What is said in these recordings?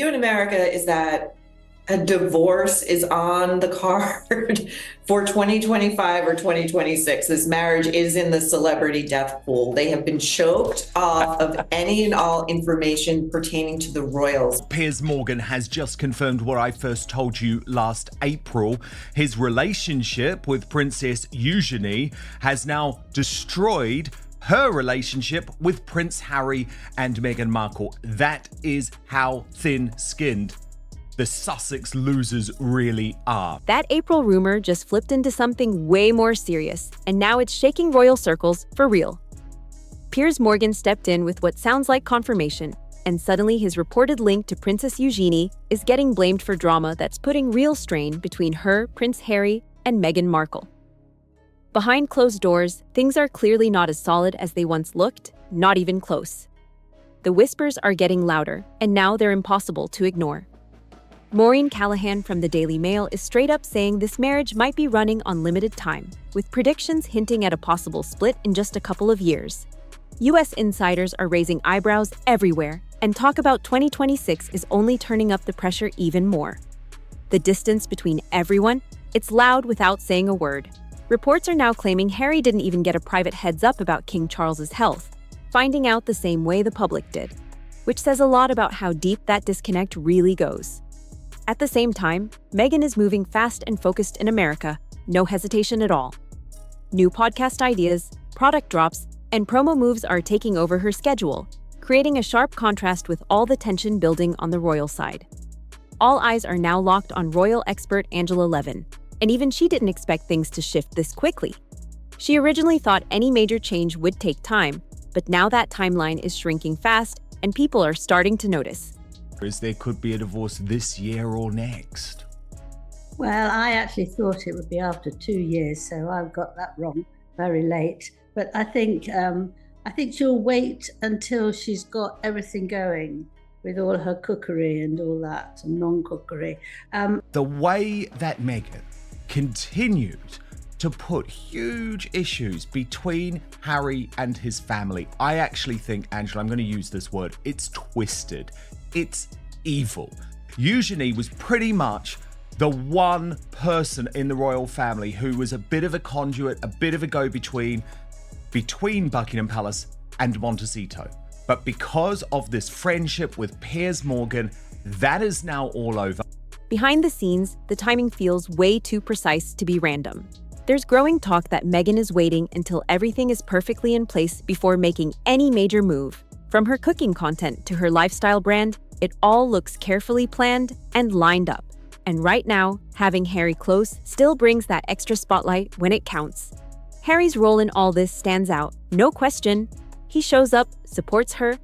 view in America is that a divorce is on the card for 2025 or 2026. This marriage is in the celebrity death pool. They have been choked off of any and all information pertaining to the royals. Piers Morgan has just confirmed what I first told you last April. His relationship with Princess Eugenie has now destroyed her relationship with Prince Harry and Meghan Markle. That is how thin-skinned the Sussex losers really are. That April rumor just flipped into something way more serious, and now it's shaking royal circles for real. Piers Morgan stepped in with what sounds like confirmation, and suddenly his reported link to Princess Eugenie is getting blamed for drama that's putting real strain between her, Prince Harry, and Meghan Markle. Behind closed doors, things are clearly not as solid as they once looked, not even close. The whispers are getting louder, and now they're impossible to ignore. Maureen Callahan from the Daily Mail is straight up saying this marriage might be running on limited time, with predictions hinting at a possible split in just a couple of years. U.S. insiders are raising eyebrows everywhere, and talk about 2026 is only turning up the pressure even more. The distance between everyone, it's loud without saying a word. Reports are now claiming Harry didn't even get a private heads up about King Charles's health, finding out the same way the public did, which says a lot about how deep that disconnect really goes. At the same time, Meghan is moving fast and focused in America, no hesitation at all. New podcast ideas, product drops, and promo moves are taking over her schedule, creating a sharp contrast with all the tension building on the royal side. All eyes are now locked on royal expert Angela Levin, and even she didn't expect things to shift this quickly. She originally thought any major change would take time, but now that timeline is shrinking fast, and people are starting to notice. There could be a divorce this year or next. Well, I actually thought it would be after 2 years, so I've got that wrong very late. But I think she'll wait until she's got everything going with all her cookery and all that, and non-cookery. The way that Meghan continued to put huge issues between Harry and his family, I actually think, Angela, I'm going to use this word, it's twisted. It's evil. Eugenie was pretty much the one person in the royal family who was a bit of a conduit, a bit of a go-between between Buckingham Palace and Montecito. But because of this friendship with Piers Morgan, that is now all over. Behind the scenes, the timing feels way too precise to be random. There's growing talk that Meghan is waiting until everything is perfectly in place before making any major move. From her cooking content to her lifestyle brand, it all looks carefully planned and lined up. And right now, having Harry close still brings that extra spotlight when it counts. Harry's role in all this stands out, no question. He shows up, supports her,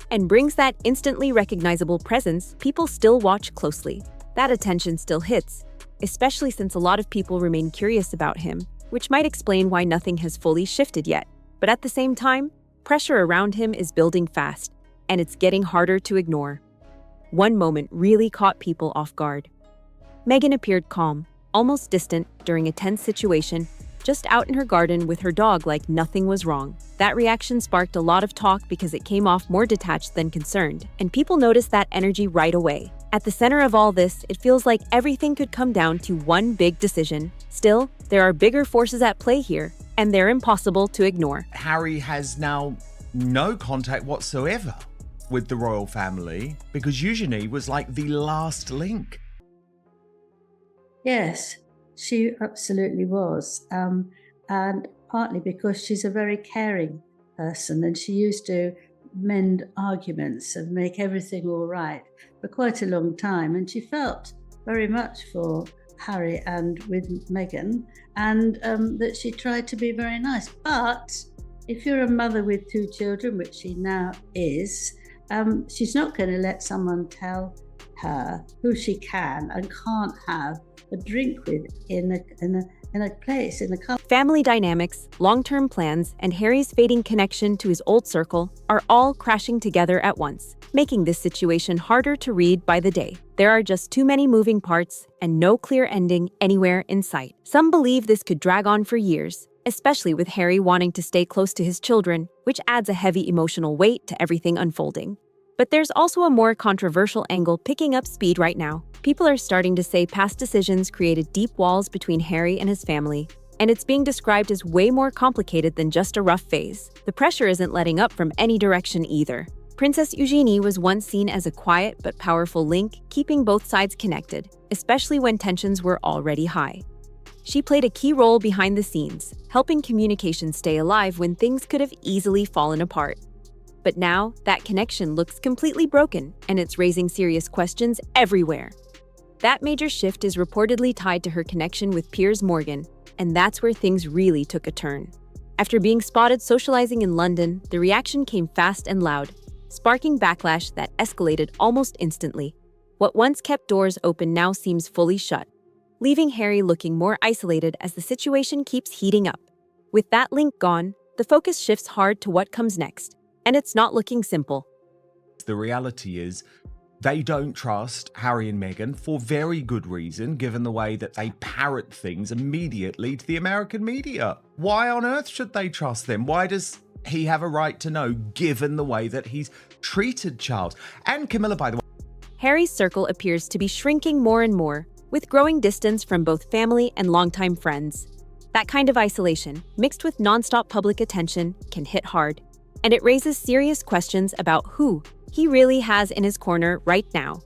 and brings that instantly recognizable presence people still watch closely. That attention still hits, especially since a lot of people remain curious about him, which might explain why nothing has fully shifted yet. But at the same time, pressure around him is building fast, and it's getting harder to ignore. One moment really caught people off guard. Meghan appeared calm, almost distant during a tense situation, just out in her garden with her dog like nothing was wrong. That reaction sparked a lot of talk because it came off more detached than concerned, and people noticed that energy right away. At the center of all this, it feels like everything could come down to one big decision. Still, there are bigger forces at play here, and they're impossible to ignore. Harry has now no contact whatsoever with the royal family because Eugenie was like the last link. Yes, she absolutely was. And partly because she's a very caring person, and she used to mend arguments and make everything all right for quite a long time. And she felt very much for Harry and with Meghan, and that she tried to be very nice. But if you're a mother with 2 children, which she now is, she's not going to let someone tell her who she can and can't have a drink with in a place, in a couple. Family dynamics, long-term plans, and Harry's fading connection to his old circle are all crashing together at once, making this situation harder to read by the day. There are just too many moving parts and no clear ending anywhere in sight. Some believe this could drag on for years, especially with Harry wanting to stay close to his children, which adds a heavy emotional weight to everything unfolding. But there's also a more controversial angle picking up speed right now. People are starting to say past decisions created deep walls between Harry and his family, and it's being described as way more complicated than just a rough phase. The pressure isn't letting up from any direction either. Princess Eugenie was once seen as a quiet but powerful link, keeping both sides connected, especially when tensions were already high. She played a key role behind the scenes, helping communication stay alive when things could have easily fallen apart. But now, that connection looks completely broken, and it's raising serious questions everywhere. That major shift is reportedly tied to her connection with Piers Morgan, and that's where things really took a turn. After being spotted socializing in London, the reaction came fast and loud, sparking backlash that escalated almost instantly. What once kept doors open now seems fully shut, leaving Harry looking more isolated as the situation keeps heating up. With that link gone, the focus shifts hard to what comes next. And it's not looking simple. The reality is they don't trust Harry and Meghan for very good reason, given the way that they parrot things immediately to the American media. Why on earth should they trust them? Why does he have a right to know, given the way that he's treated Charles? And Camilla, by the way. Harry's circle appears to be shrinking more and more, with growing distance from both family and longtime friends. That kind of isolation, mixed with nonstop public attention, can hit hard. And it raises serious questions about who he really has in his corner right now.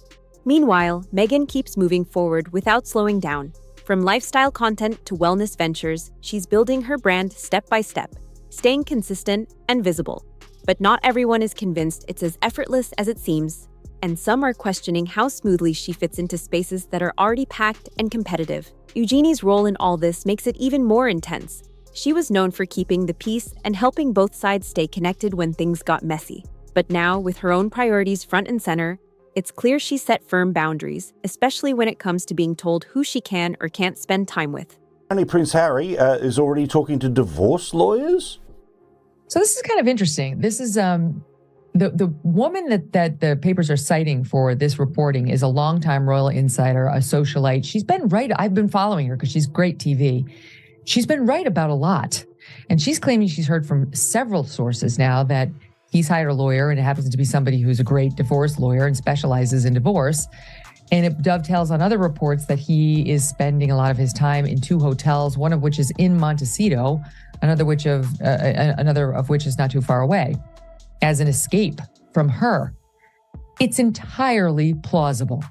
Meanwhile, Meghan keeps moving forward without slowing down. From lifestyle content to wellness ventures, she's building her brand step by step, staying consistent and visible. But not everyone is convinced it's as effortless as it seems, and some are questioning how smoothly she fits into spaces that are already packed and competitive. Eugenie's role in all this makes it even more intense. She was known for keeping the peace and helping both sides stay connected when things got messy. But now, with her own priorities front and center, it's clear she set firm boundaries, especially when it comes to being told who she can or can't spend time with. Apparently Prince Harry is already talking to divorce lawyers. So this is kind of interesting. This is the woman that the papers are citing for this reporting is a longtime royal insider, a socialite. She's been right. I've been following her because she's great TV. She's been right about a lot. And she's claiming she's heard from several sources now that he's hired a lawyer, and it happens to be somebody who's a great divorce lawyer and specializes in divorce. And it dovetails on other reports that he is spending a lot of his time in 2 hotels, one of which is in Montecito, another of which is not too far away, as an escape from her. It's entirely plausible.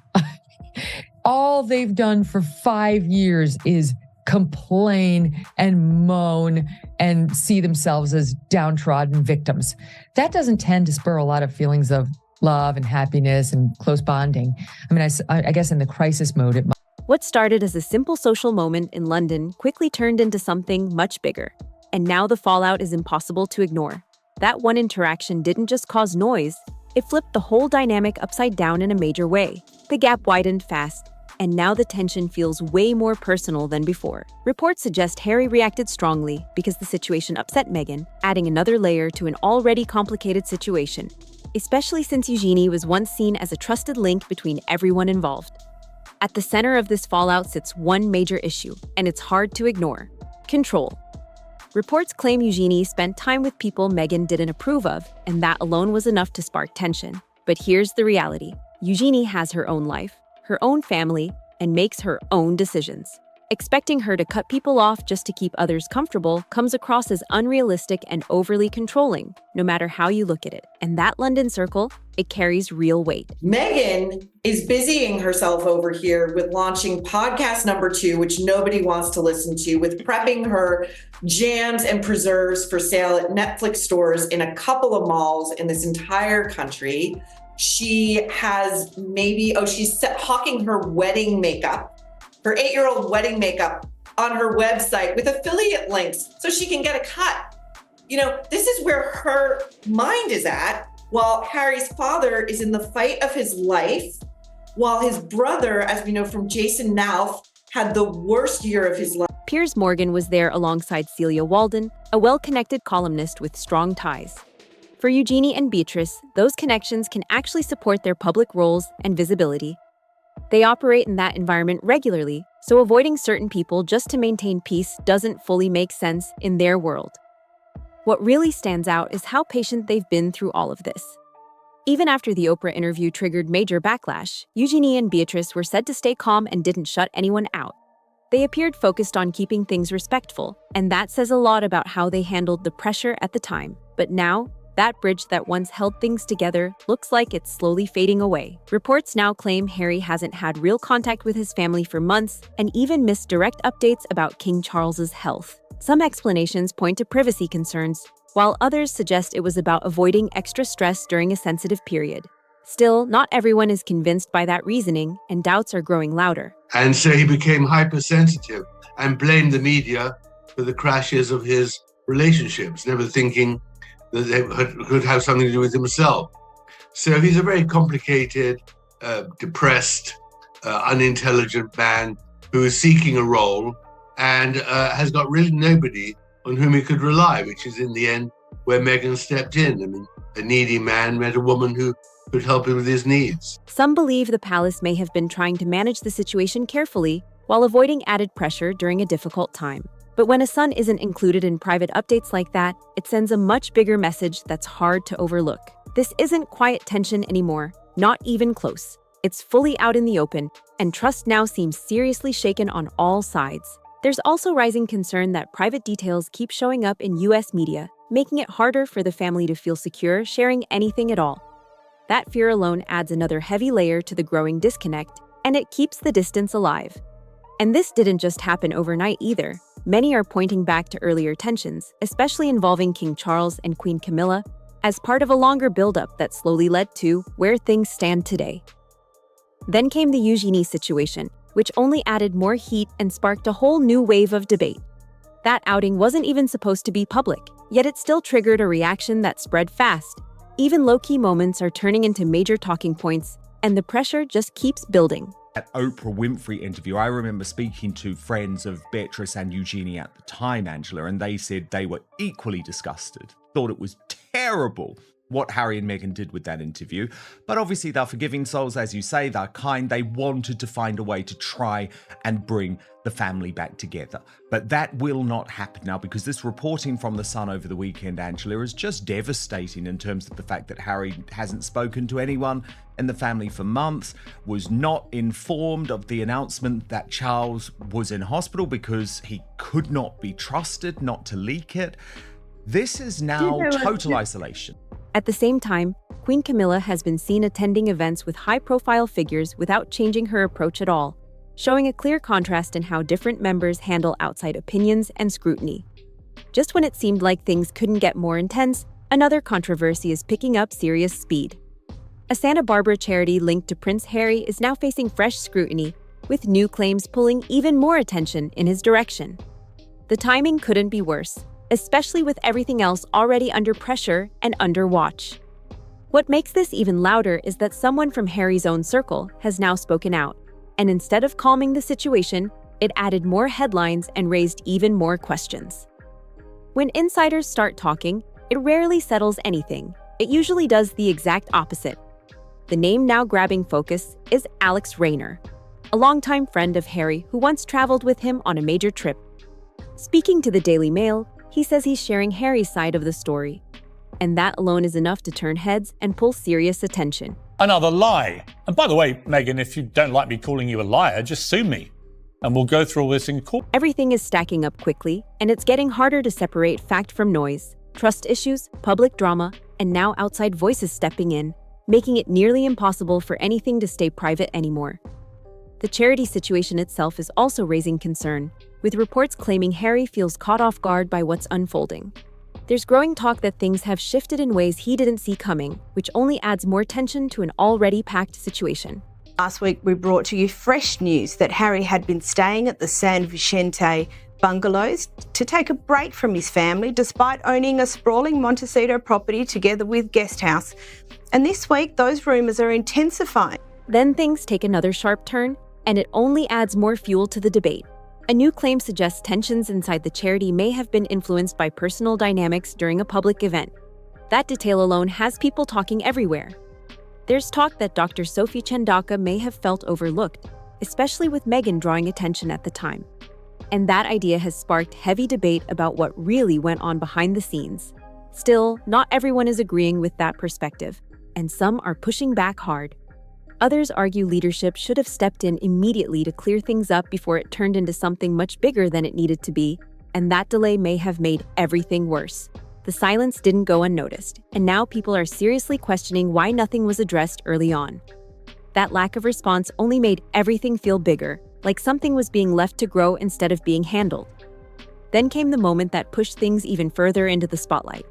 All they've done for 5 years is complain and moan and see themselves as downtrodden victims. That doesn't tend to spur a lot of feelings of love and happiness and close bonding. I mean, I guess in the crisis mode, it might. What started as a simple social moment in London quickly turned into something much bigger. And now the fallout is impossible to ignore. That one interaction didn't just cause noise, it flipped the whole dynamic upside down in a major way. The gap widened fast, and now the tension feels way more personal than before. Reports suggest Harry reacted strongly because the situation upset Meghan, adding another layer to an already complicated situation, especially since Eugenie was once seen as a trusted link between everyone involved. At the center of this fallout sits one major issue, and it's hard to ignore: control. Reports claim Eugenie spent time with people Meghan didn't approve of, and that alone was enough to spark tension. But here's the reality: Eugenie has her own life, her own family, and makes her own decisions. Expecting her to cut people off just to keep others comfortable comes across as unrealistic and overly controlling, no matter how you look at it. And that London circle, it carries real weight. Meghan is busying herself over here with launching podcast number 2, which nobody wants to listen to, with prepping her jams and preserves for sale at Netflix stores in a couple of malls in this entire country. She has she's hawking her wedding makeup, her 8-year-old wedding makeup on her website with affiliate links so she can get a cut. You know, this is where her mind is at, while Harry's father is in the fight of his life, while his brother, as we know from Jason Nauf, had the worst year of his life. Piers Morgan was there alongside Celia Walden, a well-connected columnist with strong ties. For Eugenie and Beatrice, those connections can actually support their public roles and visibility. They operate in that environment regularly, so avoiding certain people just to maintain peace doesn't fully make sense in their world. What really stands out is how patient they've been through all of this. Even after the Oprah interview triggered major backlash, Eugenie and Beatrice were said to stay calm and didn't shut anyone out. They appeared focused on keeping things respectful, and that says a lot about how they handled the pressure at the time. But now, that bridge that once held things together looks like it's slowly fading away. Reports now claim Harry hasn't had real contact with his family for months and even missed direct updates about King Charles's health. Some explanations point to privacy concerns, while others suggest it was about avoiding extra stress during a sensitive period. Still, not everyone is convinced by that reasoning, and doubts are growing louder. And so he became hypersensitive and blamed the media for the crashes of his relationships, never thinking that they could have something to do with himself. So he's a very complicated, depressed, unintelligent man who is seeking a role and has got really nobody on whom he could rely, which is in the end where Meghan stepped in. I mean, a needy man met a woman who could help him with his needs. Some believe the palace may have been trying to manage the situation carefully while avoiding added pressure during a difficult time. But when a son isn't included in private updates like that, it sends a much bigger message that's hard to overlook. This isn't quiet tension anymore, not even close. It's fully out in the open, and trust now seems seriously shaken on all sides. There's also rising concern that private details keep showing up in US media, making it harder for the family to feel secure sharing anything at all. That fear alone adds another heavy layer to the growing disconnect, and it keeps the distance alive. And this didn't just happen overnight either. Many are pointing back to earlier tensions, especially involving King Charles and Queen Camilla, as part of a longer buildup that slowly led to where things stand today. Then came the Eugenie situation, which only added more heat and sparked a whole new wave of debate. That outing wasn't even supposed to be public, yet it still triggered a reaction that spread fast. Even low-key moments are turning into major talking points, and the pressure just keeps building. That Oprah Winfrey interview, I remember speaking to friends of Beatrice and Eugenie at the time, Angela, and they said they were equally disgusted, thought it was terrible what Harry and Meghan did with that interview. But obviously they're forgiving souls, as you say, they're kind. They wanted to find a way to try and bring the family back together. But that will not happen now, because this reporting from The Sun over the weekend, Angela, is just devastating in terms of the fact that Harry hasn't spoken to anyone in the family for months, was not informed of the announcement that Charles was in hospital because he could not be trusted not to leak it. This is now total isolation. At the same time, Queen Camilla has been seen attending events with high-profile figures without changing her approach at all, showing a clear contrast in how different members handle outside opinions and scrutiny. Just when it seemed like things couldn't get more intense, another controversy is picking up serious speed. A Santa Barbara charity linked to Prince Harry is now facing fresh scrutiny, with new claims pulling even more attention in his direction. The timing couldn't be worse, especially with everything else already under pressure and under watch. What makes this even louder is that someone from Harry's own circle has now spoken out, and instead of calming the situation, it added more headlines and raised even more questions. When insiders start talking, it rarely settles anything. It usually does the exact opposite. The name now grabbing focus is Alex Rayner, a longtime friend of Harry who once traveled with him on a major trip. Speaking to the Daily Mail, he says he's sharing Harry's side of the story, and that alone is enough to turn heads and pull serious attention. Another lie. And by the way, Meghan, if you don't like me calling you a liar, just sue me, and we'll go through all this in court. Everything is stacking up quickly, and it's getting harder to separate fact from noise. Trust issues, public drama, and now outside voices stepping in, making it nearly impossible for anything to stay private anymore. The charity situation itself is also raising concern, with reports claiming Harry feels caught off guard by what's unfolding. There's growing talk that things have shifted in ways he didn't see coming, which only adds more tension to an already packed situation. Last week, we brought to you fresh news that Harry had been staying at the San Vicente bungalows to take a break from his family, despite owning a sprawling Montecito property together with Guesthouse. And this week, those rumours are intensifying. Then things take another sharp turn, and it only adds more fuel to the debate. A new claim suggests tensions inside the charity may have been influenced by personal dynamics during a public event. That detail alone has people talking everywhere. There's talk that Dr. Sophie Chandaka may have felt overlooked, especially with Meghan drawing attention at the time. And that idea has sparked heavy debate about what really went on behind the scenes. Still, not everyone is agreeing with that perspective. and some are pushing back hard. Others argue leadership should have stepped in immediately to clear things up before it turned into something much bigger than it needed to be, and that delay may have made everything worse. The silence didn't go unnoticed, and now people are seriously questioning why nothing was addressed early on. That lack of response only made everything feel bigger, like something was being left to grow instead of being handled. Then came the moment that pushed things even further into the spotlight.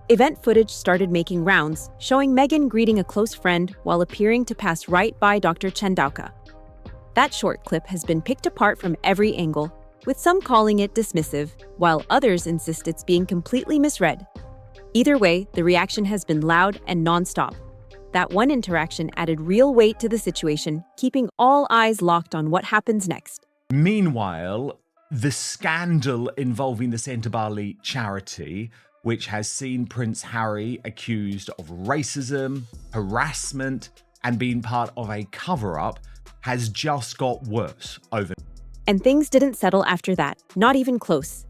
Event footage started making rounds, showing Meghan greeting a close friend while appearing to pass right by Dr. Chandauka. That short clip has been picked apart from every angle, with some calling it dismissive, while others insist it's being completely misread. Either way, the reaction has been loud and nonstop. That one interaction added real weight to the situation, keeping all eyes locked on what happens next. Meanwhile, the scandal involving the Centre Barley charity, which has seen Prince Harry accused of racism, harassment, and being part of a cover-up, has just got worse over. And things didn't settle after that, not even close.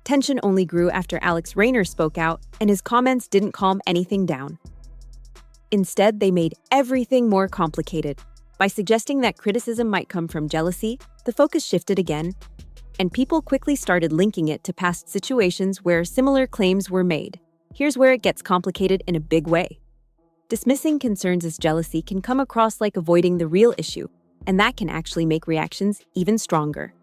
Tension only grew after Alex Rayner spoke out, and his comments didn't calm anything down. Instead, they made everything more complicated. By suggesting that criticism might come from jealousy, the focus shifted again, and people quickly started linking it to past situations where similar claims were made. Here's where it gets complicated in a big way. Dismissing concerns as jealousy can come across like avoiding the real issue, and that can actually make reactions even stronger.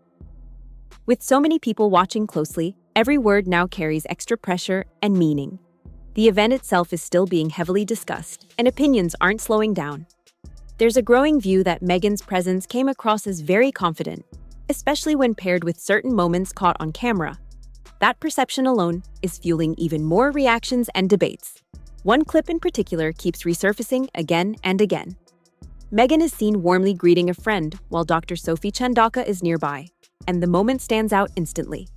With so many people watching closely, every word now carries extra pressure and meaning. The event itself is still being heavily discussed, and opinions aren't slowing down. There's a growing view that Meghan's presence came across as very confident, especially when paired with certain moments caught on camera. That perception alone is fueling even more reactions and debates. One clip in particular keeps resurfacing again and again. Meghan is seen warmly greeting a friend while Dr. Sophie Chandauka is nearby, and the moment stands out instantly.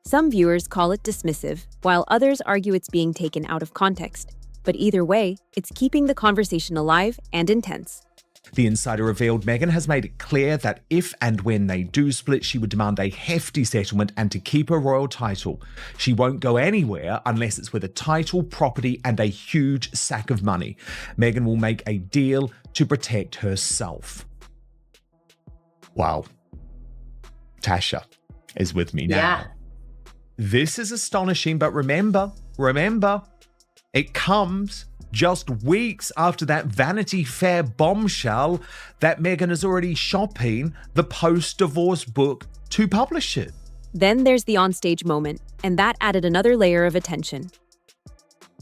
Some viewers call it dismissive, while others argue it's being taken out of context. But either way, it's keeping the conversation alive and intense. The insider revealed Meghan has made it clear that if and when they do split, she would demand a hefty settlement and to keep her royal title. She won't go anywhere unless it's with a title, property, and a huge sack of money. Meghan will make a deal to protect herself. Wow. Tasha is with me now. Yeah. This is astonishing, but remember, it comes just weeks after that Vanity Fair bombshell that Meghan is already shopping the post-divorce book to publish it. Then there's the onstage moment, and that added another layer of attention.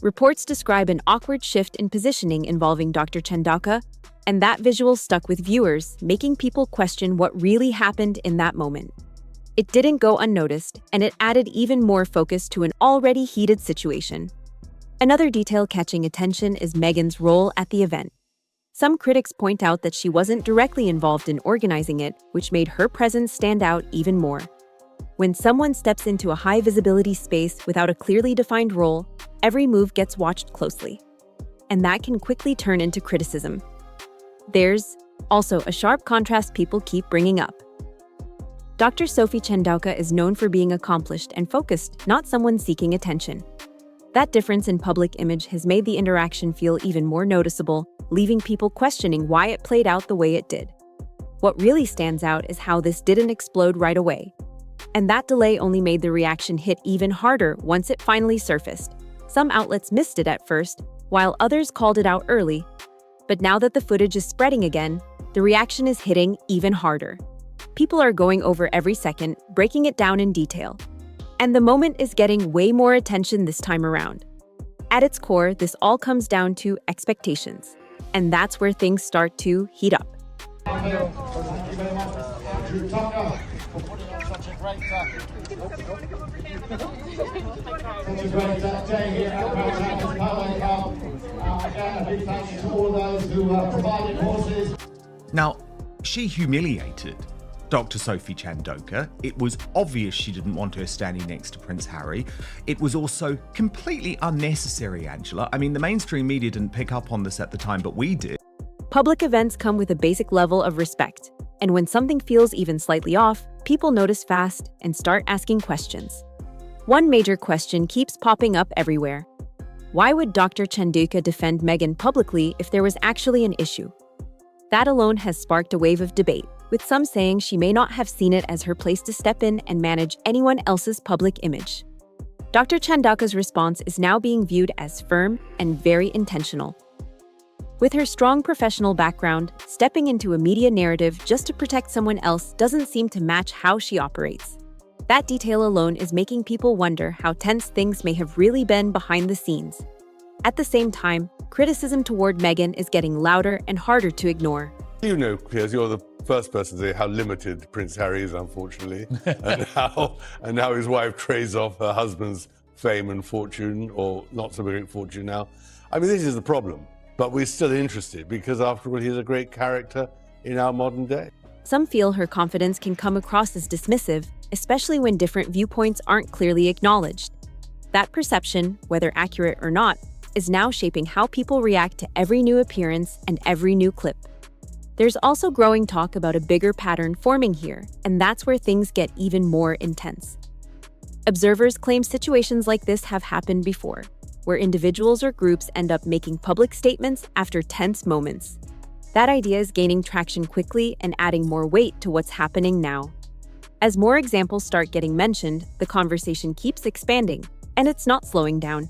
Reports describe an awkward shift in positioning involving Dr. Chandauka, and that visual stuck with viewers, making people question what really happened in that moment. It didn't go unnoticed, and it added even more focus to an already heated situation. Another detail catching attention is Meghan's role at the event. Some critics point out that she wasn't directly involved in organizing it, which made her presence stand out even more. When someone steps into a high-visibility space without a clearly defined role, every move gets watched closely. And that can quickly turn into criticism. There's also a sharp contrast people keep bringing up. Dr. Sophie Chandauka is known for being accomplished and focused, not someone seeking attention. That difference in public image has made the interaction feel even more noticeable, leaving people questioning why it played out the way it did. What really stands out is how this didn't explode right away. And that delay only made the reaction hit even harder once it finally surfaced. Some outlets missed it at first, while others called it out early. But now that the footage is spreading again, the reaction is hitting even harder. People are going over every second, breaking it down in detail. And the moment is getting way more attention this time around. At its core, this all comes down to expectations. And that's where things start to heat up. Now, she humiliated Dr. Sophie Chandauka. It was obvious she didn't want her standing next to Prince Harry. It was also completely unnecessary, Angela. I mean, the mainstream media didn't pick up on this at the time, but we did. Public events come with a basic level of respect. And when something feels even slightly off, people notice fast and start asking questions. One major question keeps popping up everywhere. Why would Dr. Chanduka defend Meghan publicly if there was actually an issue? That alone has sparked a wave of debate, with some saying she may not have seen it as her place to step in and manage anyone else's public image. Dr. Chanduka's response is now being viewed as firm and very intentional. With her strong professional background, stepping into a media narrative just to protect someone else doesn't seem to match how she operates. That detail alone is making people wonder how tense things may have really been behind the scenes. At the same time, criticism toward Meghan is getting louder and harder to ignore. You know, Piers, you're the first person to say how limited Prince Harry is, unfortunately, and how his wife trades off her husband's fame and fortune, or not so great fortune now. I mean, this is the problem, but we're still interested because, after all, he's a great character in our modern day. Some feel her confidence can come across as dismissive, especially when different viewpoints aren't clearly acknowledged. That perception, whether accurate or not, is now shaping how people react to every new appearance and every new clip. There's also growing talk about a bigger pattern forming here, and that's where things get even more intense. Observers claim situations like this have happened before, where individuals or groups end up making public statements after tense moments. That idea is gaining traction quickly and adding more weight to what's happening now. As more examples start getting mentioned, the conversation keeps expanding, and it's not slowing down.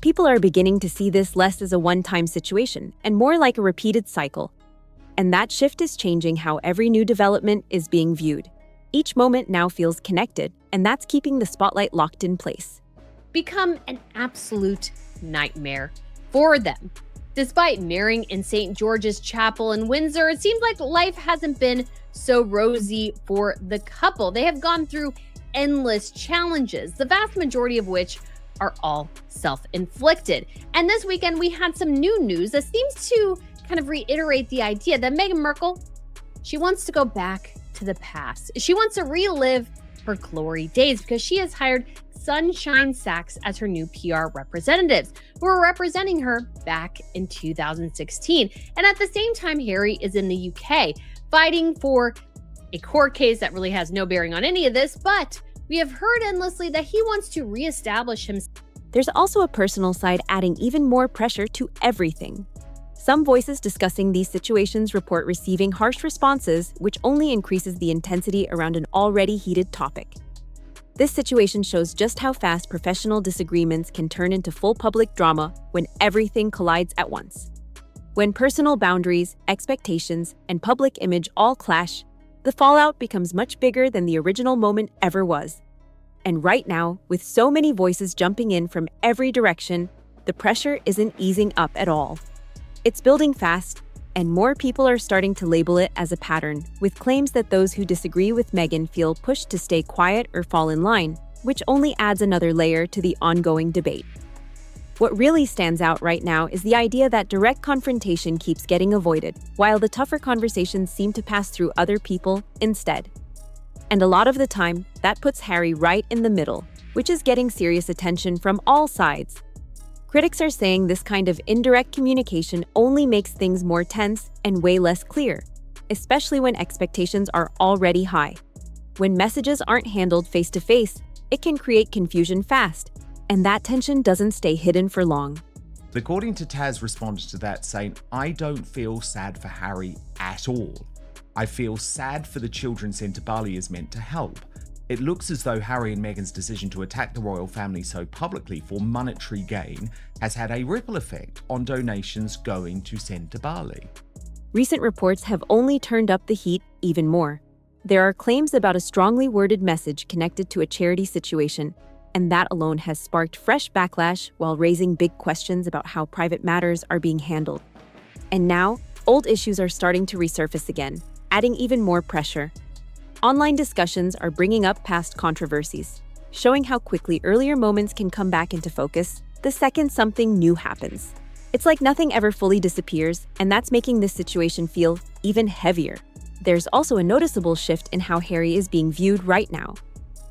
People are beginning to see this less as a one-time situation and more like a repeated cycle. And that shift is changing how every new development is being viewed. Each moment now feels connected, and that's keeping the spotlight locked in place. Become an absolute nightmare for them. Despite marrying in St. George's Chapel in Windsor, it seems like life hasn't been so rosy for the couple. They have gone through endless challenges, the vast majority of which are all self-inflicted. And this weekend, we had some new news that seems to kind of reiterate the idea that Meghan Markle, she wants to go back to the past. She wants to relive her glory days because she has hired Sunshine Sachs as her new PR representatives who were representing her back in 2016. And at the same time, Harry is in the UK fighting for a court case that really has no bearing on any of this, but we have heard endlessly that he wants to reestablish himself. There's also a personal side adding even more pressure to everything. Some voices discussing these situations report receiving harsh responses, which only increases the intensity around an already heated topic. This situation shows just how fast professional disagreements can turn into full public drama when everything collides at once. When personal boundaries, expectations, and public image all clash, the fallout becomes much bigger than the original moment ever was. And right now, with so many voices jumping in from every direction, the pressure isn't easing up at all. It's building fast, and more people are starting to label it as a pattern, with claims that those who disagree with Meghan feel pushed to stay quiet or fall in line, which only adds another layer to the ongoing debate. What really stands out right now is the idea that direct confrontation keeps getting avoided, while the tougher conversations seem to pass through other people instead. And a lot of the time, that puts Harry right in the middle, which is getting serious attention from all sides. Critics are saying this kind of indirect communication only makes things more tense and way less clear, especially when expectations are already high. When messages aren't handled face-to-face, it can create confusion fast, and that tension doesn't stay hidden for long. According to Taz responded to that saying, "I don't feel sad for Harry at all. I feel sad for the children Centre Bali is meant to help. It looks as though Harry and Meghan's decision to attack the royal family so publicly for monetary gain has had a ripple effect on donations going to Centre Bali." Recent reports have only turned up the heat even more. There are claims about a strongly worded message connected to a charity situation, and that alone has sparked fresh backlash while raising big questions about how private matters are being handled. And now, old issues are starting to resurface again, adding even more pressure. Online discussions are bringing up past controversies, showing how quickly earlier moments can come back into focus the second something new happens. It's like nothing ever fully disappears, and that's making this situation feel even heavier. There's also a noticeable shift in how Harry is being viewed right now.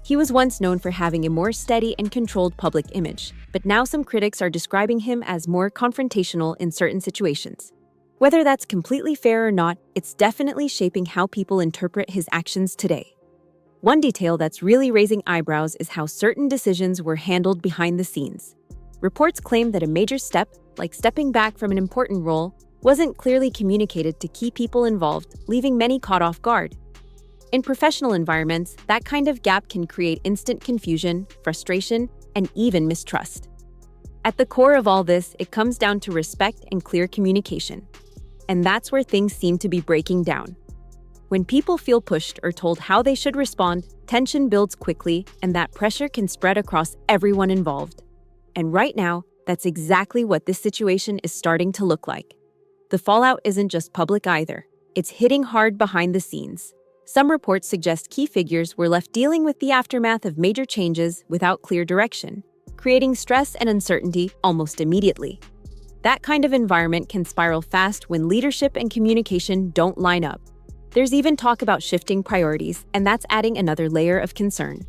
He was once known for having a more steady and controlled public image, but now some critics are describing him as more confrontational in certain situations. Whether that's completely fair or not, it's definitely shaping how people interpret his actions today. One detail that's really raising eyebrows is how certain decisions were handled behind the scenes. Reports claim that a major step, like stepping back from an important role, wasn't clearly communicated to key people involved, leaving many caught off guard. In professional environments, that kind of gap can create instant confusion, frustration, and even mistrust. At the core of all this, it comes down to respect and clear communication. And that's where things seem to be breaking down. When people feel pushed or told how they should respond, tension builds quickly, and that pressure can spread across everyone involved. And right now, that's exactly what this situation is starting to look like. The fallout isn't just public either. It's hitting hard behind the scenes. Some reports suggest key figures were left dealing with the aftermath of major changes without clear direction, creating stress and uncertainty almost immediately. That kind of environment can spiral fast when leadership and communication don't line up. There's even talk about shifting priorities, and that's adding another layer of concern.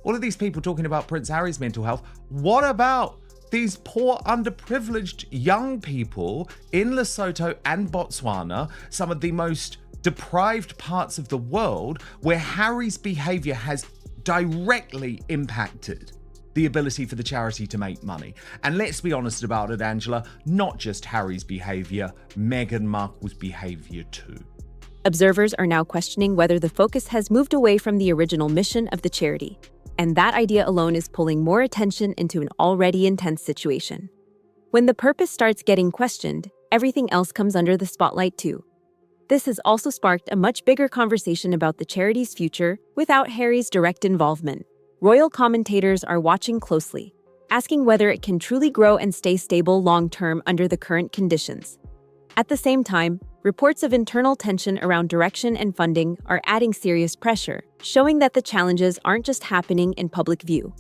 All of these people talking about Prince Harry's mental health. What about these poor, underprivileged young people in Lesotho and Botswana, some of the most deprived parts of the world, where Harry's behaviour has directly impacted the ability for the charity to make money? And let's be honest about it, Angela, not just Harry's behaviour, Meghan Markle's behaviour too. Observers are now questioning whether the focus has moved away from the original mission of the charity. And that idea alone is pulling more attention into an already intense situation. When the purpose starts getting questioned, everything else comes under the spotlight too. This has also sparked a much bigger conversation about the charity's future without Harry's direct involvement. Royal commentators are watching closely, asking whether it can truly grow and stay stable long-term under the current conditions. At the same time, reports of internal tension around direction and funding are adding serious pressure, showing that the challenges aren't just happening in public view.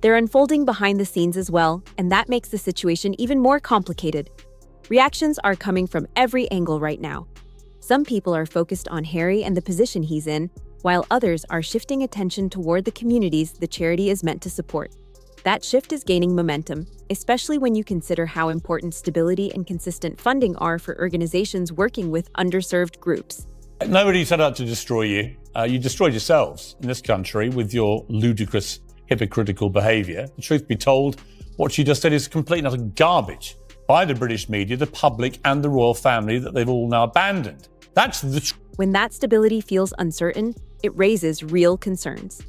They're unfolding behind the scenes as well, and that makes the situation even more complicated. Reactions are coming from every angle right now. Some people are focused on Harry and the position he's in, while others are shifting attention toward the communities the charity is meant to support. That shift is gaining momentum, especially when you consider how important stability and consistent funding are for organizations working with underserved groups. Nobody set out to destroy you. You destroyed yourselves in this country with your ludicrous, hypocritical behaviour. The truth be told, what you just said is complete and utter garbage by the British media, the public and the royal family that they've all now abandoned. That's the truth. When that stability feels uncertain, it raises real concerns.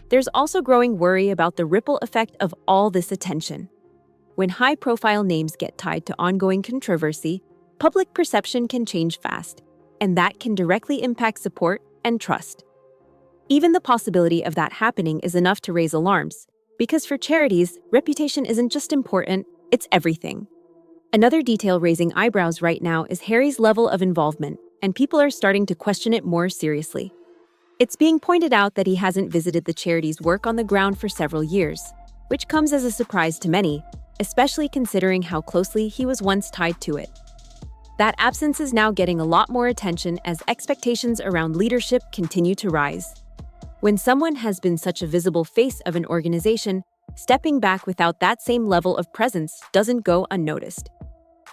There's also growing worry about the ripple effect of all this attention. When high-profile names get tied to ongoing controversy, public perception can change fast, and that can directly impact support and trust. Even the possibility of that happening is enough to raise alarms, because for charities, reputation isn't just important, it's everything. Another detail raising eyebrows right now is Harry's level of involvement, and people are starting to question it more seriously. It's being pointed out that he hasn't visited the charity's work on the ground for several years, which comes as a surprise to many, especially considering how closely he was once tied to it. That absence is now getting a lot more attention as expectations around leadership continue to rise. When someone has been such a visible face of an organization, stepping back without that same level of presence doesn't go unnoticed.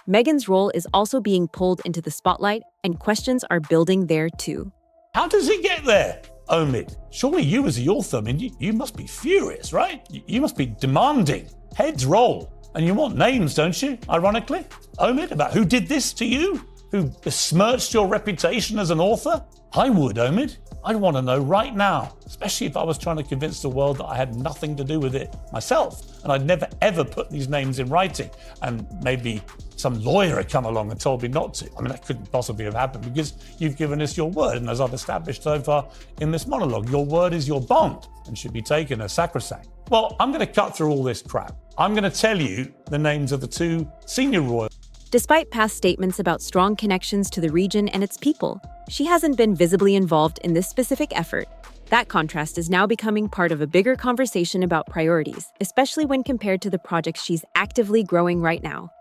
Meghan's role is also being pulled into the spotlight, and questions are building there too. How does it get there, Omid? Surely you as the author, I mean, you must be furious, right? You must be demanding. Heads roll. And you want names, don't you, ironically? Omid, about who did this to you? Who besmirched your reputation as an author? I would, Omid. I'd want to know right now, especially if I was trying to convince the world that I had nothing to do with it myself, and I'd never ever put these names in writing, and maybe some lawyer had come along and told me not to. I mean, that couldn't possibly have happened because you've given us your word, and as I've established so far in this monologue, your word is your bond and should be taken as sacrosanct. Well, I'm going to cut through all this crap. I'm going to tell you the names of the two senior royals. Despite past statements about strong connections to the region and its people, she hasn't been visibly involved in this specific effort. That contrast is now becoming part of a bigger conversation about priorities, especially when compared to the projects she's actively growing right now.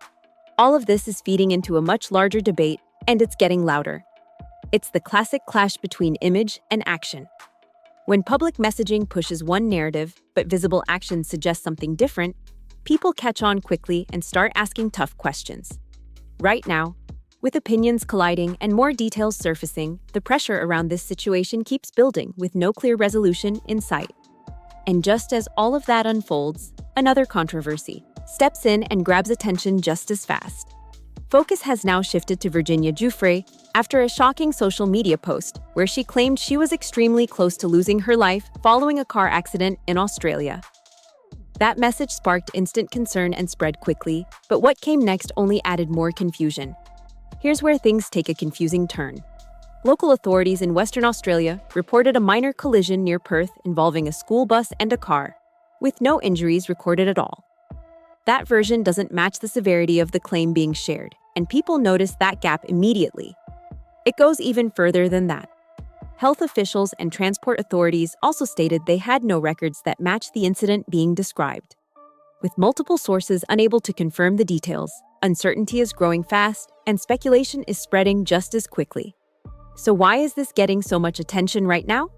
All of this is feeding into a much larger debate, and it's getting louder. It's the classic clash between image and action. When public messaging pushes one narrative, but visible action suggests something different, people catch on quickly and start asking tough questions. Right now, with opinions colliding and more details surfacing, the pressure around this situation keeps building with no clear resolution in sight. And just as all of that unfolds, another controversy steps in and grabs attention just as fast. Focus has now shifted to Virginia Giuffre after a shocking social media post where she claimed she was extremely close to losing her life following a car accident in Australia. That message sparked instant concern and spread quickly, but what came next only added more confusion. Here's where things take a confusing turn. Local authorities in Western Australia reported a minor collision near Perth involving a school bus and a car, with no injuries recorded at all. That version doesn't match the severity of the claim being shared, and people noticed that gap immediately. It goes even further than that. Health officials and transport authorities also stated they had no records that matched the incident being described. With multiple sources unable to confirm the details, uncertainty is growing fast, and speculation is spreading just as quickly. So why is this getting so much attention right now?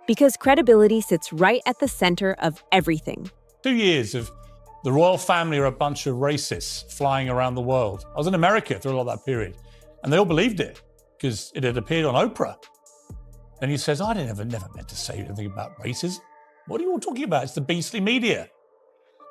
Because credibility sits right at the center of everything. 2 years of the royal family are a bunch of racists flying around the world. I was in America through all that period, and they all believed it because it had appeared on Oprah. And he says, I never meant to say anything about racism. What are you all talking about? It's the beastly media.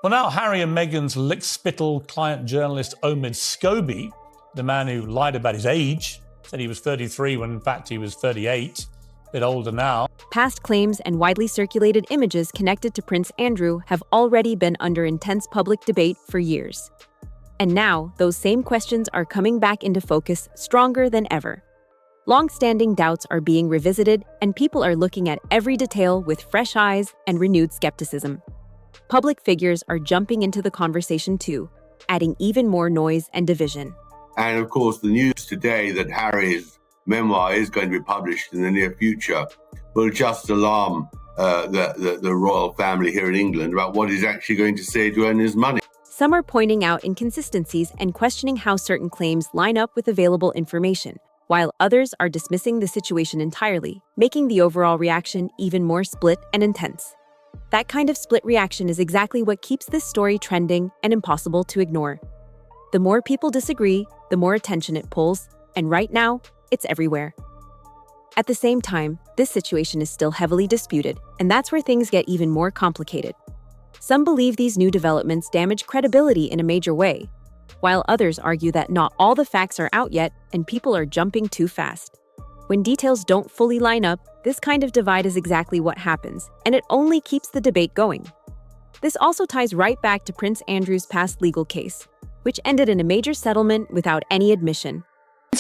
Well, now Harry and Meghan's lick-spittle client journalist Omid Scobie, the man who lied about his age, said he was 33 when in fact he was 38, a bit older now. Past claims and widely circulated images connected to Prince Andrew have already been under intense public debate for years. And now, those same questions are coming back into focus stronger than ever. Long-standing doubts are being revisited, and people are looking at every detail with fresh eyes and renewed skepticism. Public figures are jumping into the conversation too, adding even more noise and division. And of course, the news today that Harry's memoir is going to be published in the near future will just alarm the royal family here in England about what he's actually going to say to earn his money. Some are pointing out inconsistencies and questioning how certain claims line up with available information, while others are dismissing the situation entirely, making the overall reaction even more split and intense. That kind of split reaction is exactly what keeps this story trending and impossible to ignore. The more people disagree, the more attention it pulls, and right now, it's everywhere. At the same time, this situation is still heavily disputed, and that's where things get even more complicated. Some believe these new developments damage credibility in a major way, while others argue that not all the facts are out yet and people are jumping too fast. When details don't fully line up, this kind of divide is exactly what happens, and it only keeps the debate going. This also ties right back to Prince Andrew's past legal case, which ended in a major settlement without any admission.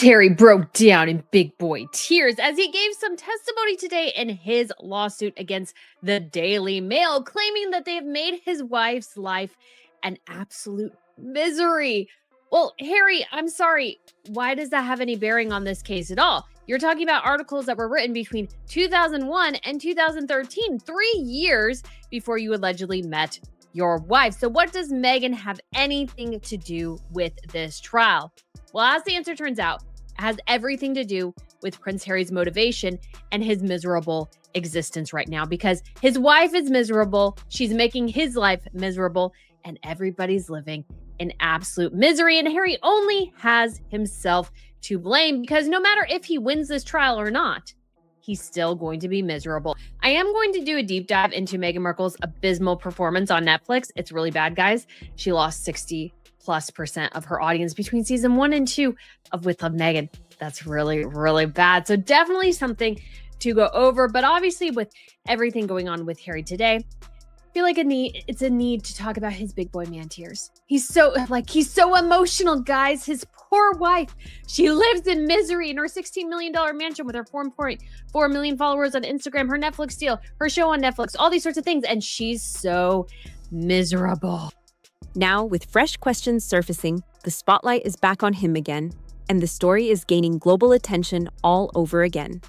Harry broke down in big boy tears as he gave some testimony today in his lawsuit against the Daily Mail, claiming that they have made his wife's life an absolute misery. Well, Harry, I'm sorry. Why does that have any bearing on this case at all? You're talking about articles that were written between 2001 and 2013, 3 years before you allegedly met your wife. So what does Meghan have anything to do with this trial? Well, as the answer turns out, it has everything to do with Prince Harry's motivation and his miserable existence right now, because his wife is miserable, she's making his life miserable, and everybody's living in absolute misery. And Harry only has himself to blame, because no matter if he wins this trial or not, he's still going to be miserable. I am going to do a deep dive into Meghan Markle's abysmal performance on Netflix. It's really bad, guys. She lost 60+% of her audience between season 1 and 2 of With Love Meghan. That's really, really bad. So definitely something to go over. But obviously with everything going on with Harry today, I feel like it's a need to talk about his big boy man tears. He's so emotional, guys. His poor wife. She lives in misery in her $16 million mansion with her 4.4 million followers on Instagram, her Netflix deal, her show on Netflix, all these sorts of things. And she's so miserable. Now, with fresh questions surfacing, the spotlight is back on him again, and the story is gaining global attention all over again.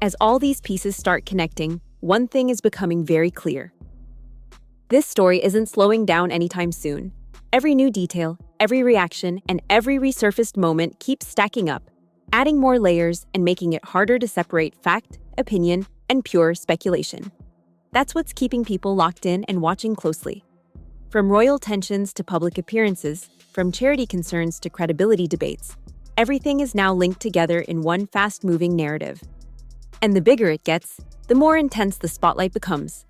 As all these pieces start connecting, one thing is becoming very clear. This story isn't slowing down anytime soon. Every new detail, every reaction, and every resurfaced moment keeps stacking up, adding more layers and making it harder to separate fact, opinion, and pure speculation. That's what's keeping people locked in and watching closely. From royal tensions to public appearances, from charity concerns to credibility debates, everything is now linked together in one fast-moving narrative. And the bigger it gets, the more intense the spotlight becomes.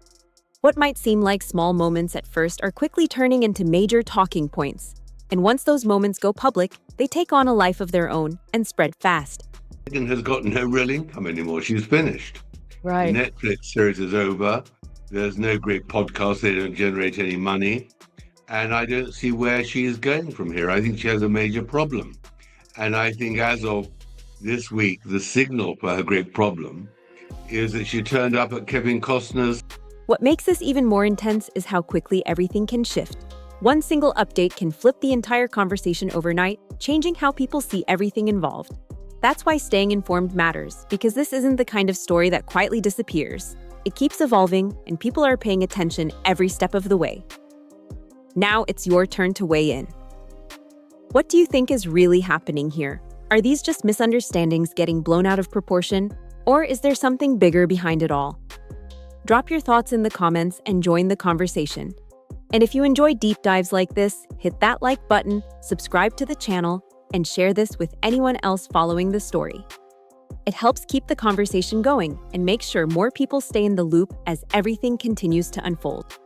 What might seem like small moments at first are quickly turning into major talking points. And once those moments go public, they take on a life of their own and spread fast. Meghan has got no real income anymore. She's finished. Right. The Netflix series is over. There's no great podcast. They don't generate any money. And I don't see where she is going from here. I think she has a major problem. And I think as of this week, the signal for her great problem is that she turned up at Kevin Costner's. What makes this even more intense is how quickly everything can shift. One single update can flip the entire conversation overnight, changing how people see everything involved. That's why staying informed matters, because this isn't the kind of story that quietly disappears. It keeps evolving, and people are paying attention every step of the way. Now it's your turn to weigh in. What do you think is really happening here? Are these just misunderstandings getting blown out of proportion, or is there something bigger behind it all? Drop your thoughts in the comments and join the conversation. And if you enjoy deep dives like this, hit that like button, subscribe to the channel, and share this with anyone else following the story. It helps keep the conversation going and makes sure more people stay in the loop as everything continues to unfold.